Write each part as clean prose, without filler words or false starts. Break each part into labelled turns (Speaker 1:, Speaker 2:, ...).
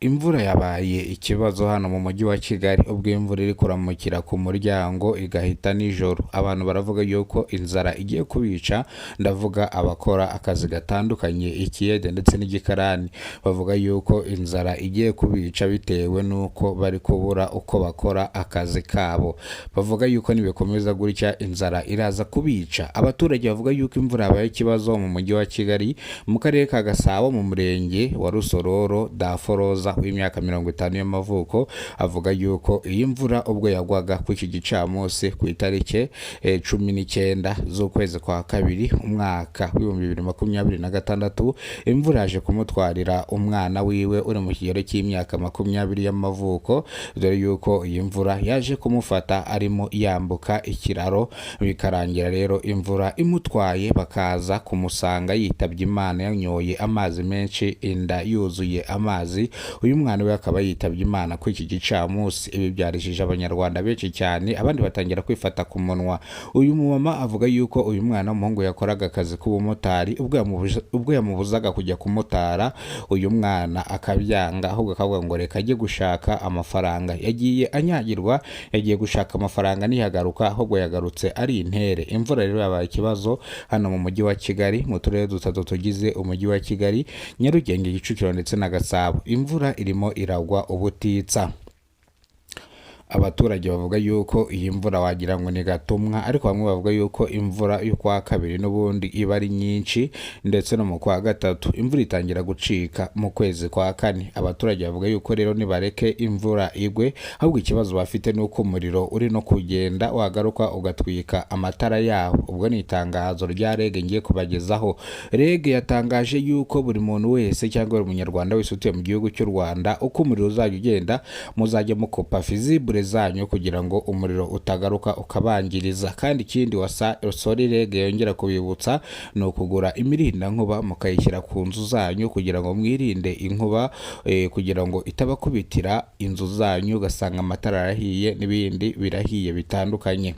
Speaker 1: Imvura yabaye ikibazo hano mu mujyi wa Kigali ubwo imvura iri kuramukira ku muryango igahita nijoro. Abantu baravuga yuko inzara igiye kubica, ndavuga abakora akazi gatandukanye ikiyede ndetse n'igikarani. Bavuga yuko inzara igiye kubica bitewe nuko bari kubura uko bakora akazi kabo. Bavuga yuko nibikomeza gutya inzara iraza kubica. Abaturage bavuga yuko imvura yabaye ikibazo mu mujyi wa Kigali, mu karere ka Gasabo mu murenge wa Rusororo. Daforoza w'imyaka 50 y'amavuko avuga yuko iyi mvura ubwo yagwaga ku iki gicamunsi ku itarike 19 z'ukwezi kwa kabiri umwaka w'2026, imvura yaje kumutwarira umwana wiwe uri mu kigero cy'imyaka 20 y'amavuko, dore yuko iyi mvura yaje kumufata arimo yambuka ikiraro, bikarangira rero imvura imutwaye bakaza kumusanga yitabye Imana yanyoye amazi menshi, inda yuzuye amazi. Uyu mwana we akaba yitabye Imana ku iki gicamunsi. Ibi byarishije abanyarwanda benshi cyane, abandi batangira kwifata ku munwa. Uyu mama avuga yuko uyu mwana w'umuhungu yakoraga akazi k'ubumotari, ubwo yamubuzaga kujya kumotara uyu mwana akabyanga, ahubwo akavuga ngo reka ajye gushaka amafaranga. Yagiye anyagirwa, yagiye gushaka amafaranga ntiyagaruka, ahubwo yagarutse ari intere. Imvura rero yabaye ikibazo hano mu mujyi wa Kigali, mu turere dutatu tugize umujyi wa Kigali: Nyarugenge, Kicukiro ndetse na Gasabo. Imvura irimo iragwa ubutitsa. Abaturage bavuga yuko iyi mvura wagira ngo ni gatumwa, ariko bamwe bavuga yuko imvura yo kwa kabiri n'ubundi iba ari nyinshi, ndetse no mu kwa gatatu imvura itangira gucika mu kwezi kwa kane. Abaturage bavuga yuko rero nibareke imvura igwe, ahubwo ikibazo bafite nuko umuriro uri no kugenda wagaruka ugatwika amatara yawo. Ubwo ni itangazo rya REG ngiye kubagezaho. REG yatangaje yuko buri muntu wese cyangwa buri munyarwanda wese utuye mu gihugu cy'u Rwanda, uko umuriro uzajya ugenda muzajya mukopa fizibure zanyu kugira ngo umuriro utagaruka ukabangiriza. Kandi ikindi REG yongera kubibutsa ni ukugura imirinda nkuba mukayishyira ku nzu zanyu kugira ngo mwirinde inkuba, kugira ngo itabakubitira inzu zanyu ugasanga amatara arahiye n'ibindi birahiye bitandukanye.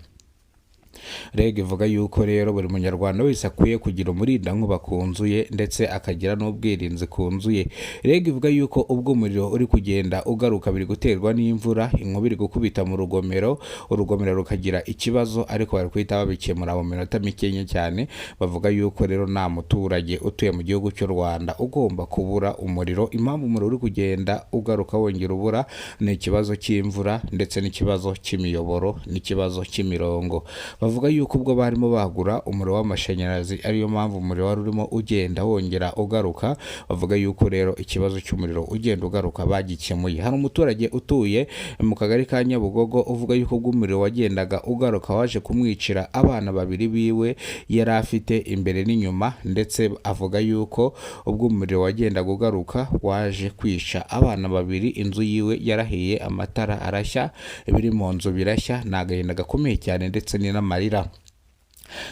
Speaker 1: REG ivuga yuko rero buri munyarwanda wese akwiye kugira umurinda nkuba ku nzu ye, ndetse akagira n'ubwirinzi ku nzu ye. REG ivuga yuko ubwo umuriro uri kugenda ugaruka biri guterwa n'imvura, inkuba iri gukubita mu rugomero, urugomero rukagira ikibazo, ariko bari guhita babikemura mu minota mikeya cyane. Bavuga yuko rero nta muturage utuye mu gihugu cy'u Rwanda ugomba kubura umuriro. Impamvu umuriro uri kugenda ugaruka wongera ubura ni ikibazo cy'imvura, ndetse n'ikibazo cy'imiyoboro, n'ikibazo cy'imirongo. Bavuga yuko ubwo barimo bagura umuriro w'amashanyarazi ariyo mpamvu umuriro wari urimo ugenda wongera ugaruka. Bavuga yuko rero ikibazo cy'umuriro ugenda ugaruka bagikemuye. Hari umuturage utuye mu kagari ka Nyabugogo uvuga yuko ubwo umuriro wagendaga ugaruka waje kumwicira abana babiri biwe yari afite imbere n'inyuma, ndetse avuga yuko ubwo umuriro wagendaga ugaruka waje kwica abana babiri, inzu yiwe yarahiye, amatara arashya, ibiri mu nzu birashya. Ni agahinda gakomeye cyane ndetse n'amarira.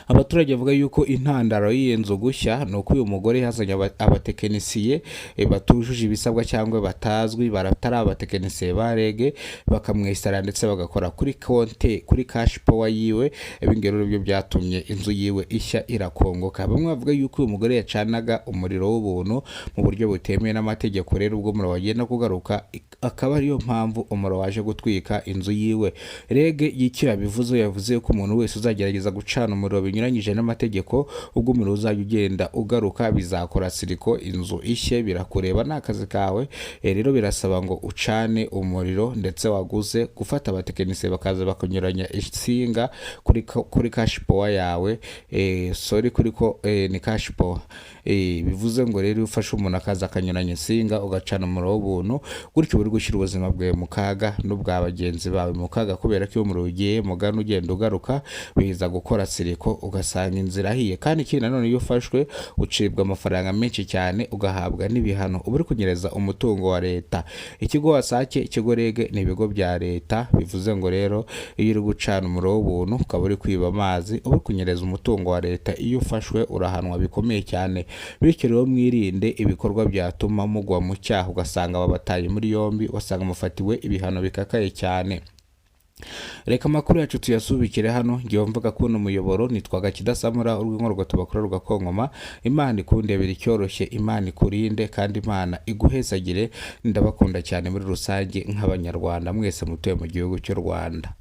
Speaker 1: Abaturage bavuga yuko intandaro y'iyi nzu gushya ni uko uyu mugore yazanye abatekinisiye batujuje ibisabwa cyangwa batazwi, baratari abatekinisiye ba REG, bakamwisara ndetse bagakora kuri konte, kuri cash power yiwe. Ibi ngero byo byatumye inzu yiwe ishya irakongoka. Bamwe bavuga yuko uyu mugore yacanaga umuriro w'ubuntu mu buryo butemewe n'amategeko, rero ubwo umuriro wagenda kugaruka akaba ariyo mpamvu umuriro waje gutwika inzu yiwe. REG yikira bivuze, yavuze ko umuntu wese uzagerageza gucana umuriro binyuranyije n'amategeko, ubwo umuriro uzajya ugenda ugaruka bizakora siriko inzu ishye, birakureba n'akazi kawe. Rero birasaba ngo ucane umuriro, ndetse waguze gufata abatekinisiye bakaza bakanyuranya insinga kuri cash power yawe, ni cash power. Bivuze ngo rero ufashe umuntu akaza akanyuranya insinga ugacana umuriro w'ubuntu, gutyo uri gushyira ubuzima bwawe mu kaga n'ubwa bagenzi bawe mu kaga, kubera ko iyo umuriro ugiye mugana ugenda ugaruka biza gukora siriko ugasanga inzira ahiye. Kandi ikindi nanone iyo ufashwe ucibwa amafaranga menshi cyane, ugahabwa n'ibihano, uba uri kunyereza umutungo wa leta. Ikigo Wasake, ikigo REG ni ibigo bya leta. Bivuze ngo rero iyo uri gucana umuriro w'ubuntu ukaba uri kwiba amazi, uba uri kunyereza umutungo wa leta. Iyo ufashwe urahanwa bikomeye cyane. Bityo rero mwirinde ibikorwa byatuma mugwa mu cyaha ugasanga babataye muri yombi, wasanga mufatiwe ibihano bikakaye cyane. reka amakuru yacu tuyasubikire hano ngiye mvuga ko uno muyoboro nitwaga kidasamura urw'inkorwa tubakora rugakongoma. Imana ikundebera icyoroshye, Imana ikurinde kandi Imana iguhezagire. Ndabakunda cyane muri rusange nk'abanyarwanda mwese mutuye mu gihugu cy'u Rwanda.